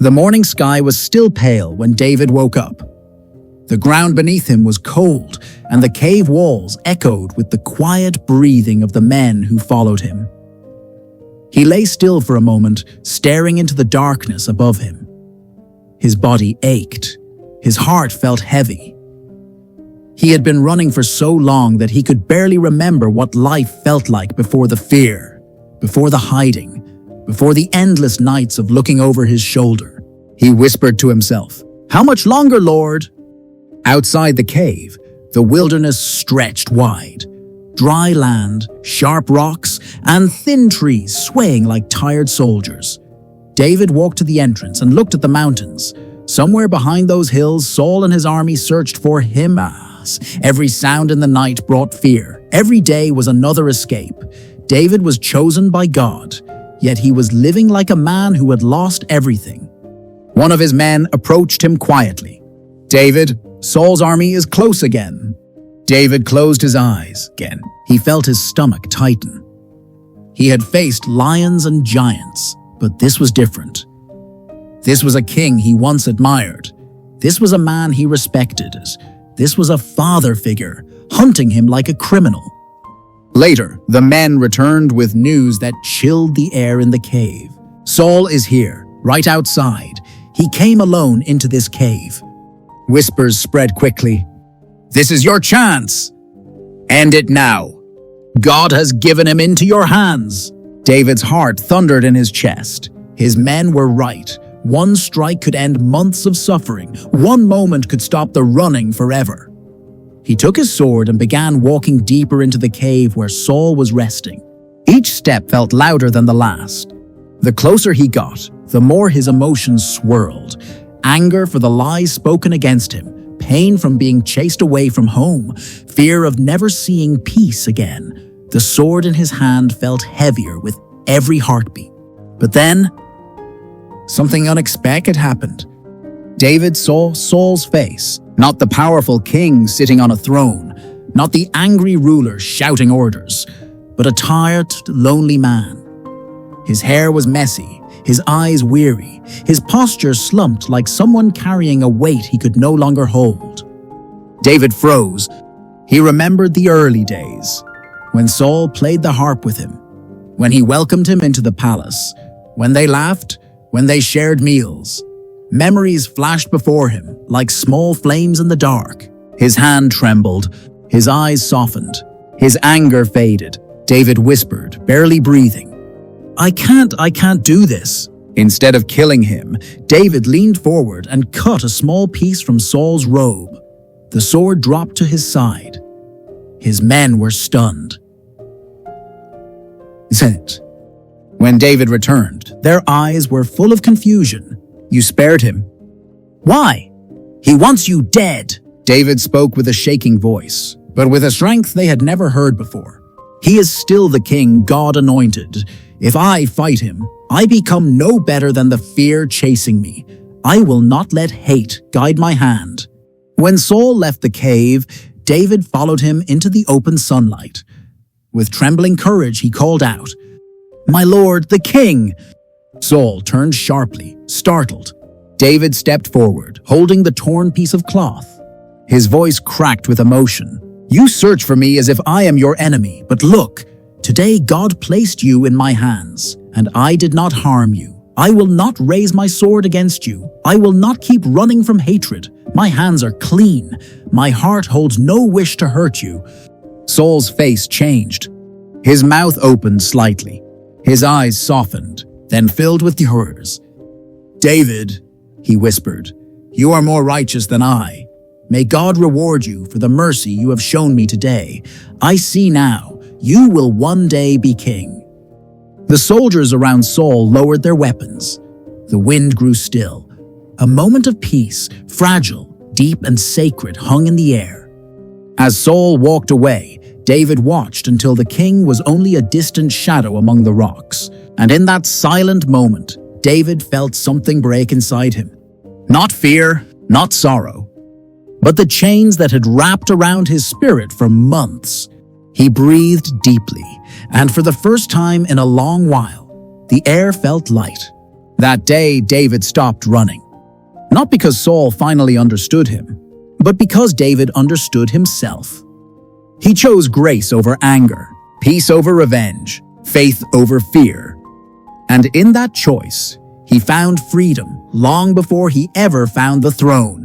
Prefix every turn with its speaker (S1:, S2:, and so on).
S1: The morning sky was still pale when David woke up. The ground beneath him was cold, and the cave walls echoed with the quiet breathing of the men who followed him. He lay still for a moment, staring into the darkness above him. His body ached. His heart felt heavy. He had been running for so long that he could barely remember what life felt like before the fear, before the hiding, before the endless nights of looking over his shoulder. He whispered to himself, "How much longer, Lord?" Outside the cave, the wilderness stretched wide. Dry land, sharp rocks, and thin trees swaying like tired soldiers. David walked to the entrance and looked at the mountains. Somewhere behind those hills, Saul and his army searched for him. Every sound in the night brought fear. Every day was another escape. David was chosen by God, yet he was living like a man who had lost everything. One of his men approached him quietly. "David, Saul's army is close again." David closed his eyes again. He felt his stomach tighten. He had faced lions and giants, but this was different. This was a king he once admired. This was a man he respected. This was a father figure, hunting him like a criminal. Later, the men returned with news that chilled the air in the cave. "Saul is here, right outside. He came alone into this cave." Whispers spread quickly. "This is your chance. End it now. God has given him into your hands." David's heart thundered in his chest. His men were right. One strike could end months of suffering. One moment could stop the running forever. He took his sword and began walking deeper into the cave where Saul was resting. Each step felt louder than the last. The closer he got, the more his emotions swirled. Anger for the lies spoken against him, pain from being chased away from home, fear of never seeing peace again. The sword in his hand felt heavier with every heartbeat. But then, something unexpected happened. David saw Saul's face, not the powerful king sitting on a throne, not the angry ruler shouting orders, but a tired, lonely man. His hair was messy, his eyes weary, his posture slumped like someone carrying a weight he could no longer hold. David froze. He remembered the early days, when Saul played the harp with him, when he welcomed him into the palace, when they laughed, when they shared meals. Memories flashed before him like small flames in the dark. His hand trembled, his eyes softened, his anger faded. David whispered, barely breathing, I can't do this." Instead of killing him, David leaned forward and cut a small piece from Saul's robe. The sword dropped to his side. His men were stunned. When David returned, their eyes were full of confusion. "You spared him. Why?" "He wants you dead." David spoke with a shaking voice, but with a strength they had never heard before. "He is still the king God anointed. If I fight him, I become no better than the fear chasing me. I will not let hate guide my hand." When Saul left the cave, David followed him into the open sunlight. With trembling courage, he called out, "My lord, the king!" Saul turned sharply, startled. David stepped forward, holding the torn piece of cloth. His voice cracked with emotion. "You search for me as if I am your enemy, but look, today God placed you in my hands, and I did not harm you. I will not raise my sword against you. I will not keep running from hatred. My hands are clean. My heart holds no wish to hurt you." Saul's face changed. His mouth opened slightly. His eyes softened, then filled with tears. "David," he whispered, "you are more righteous than I. May God reward you for the mercy you have shown me today. I see now, you will one day be king." The soldiers around Saul lowered their weapons. The wind grew still. A moment of peace, fragile, deep and sacred, hung in the air. As Saul walked away, David watched until the king was only a distant shadow among the rocks. And in that silent moment, David felt something break inside him. Not fear, not sorrow, but the chains that had wrapped around his spirit for months. He breathed deeply, and for the first time in a long while, the air felt light. That day, David stopped running. Not because Saul finally understood him, but because David understood himself. He chose grace over anger, peace over revenge, faith over fear. And in that choice, he found freedom long before he ever found the throne.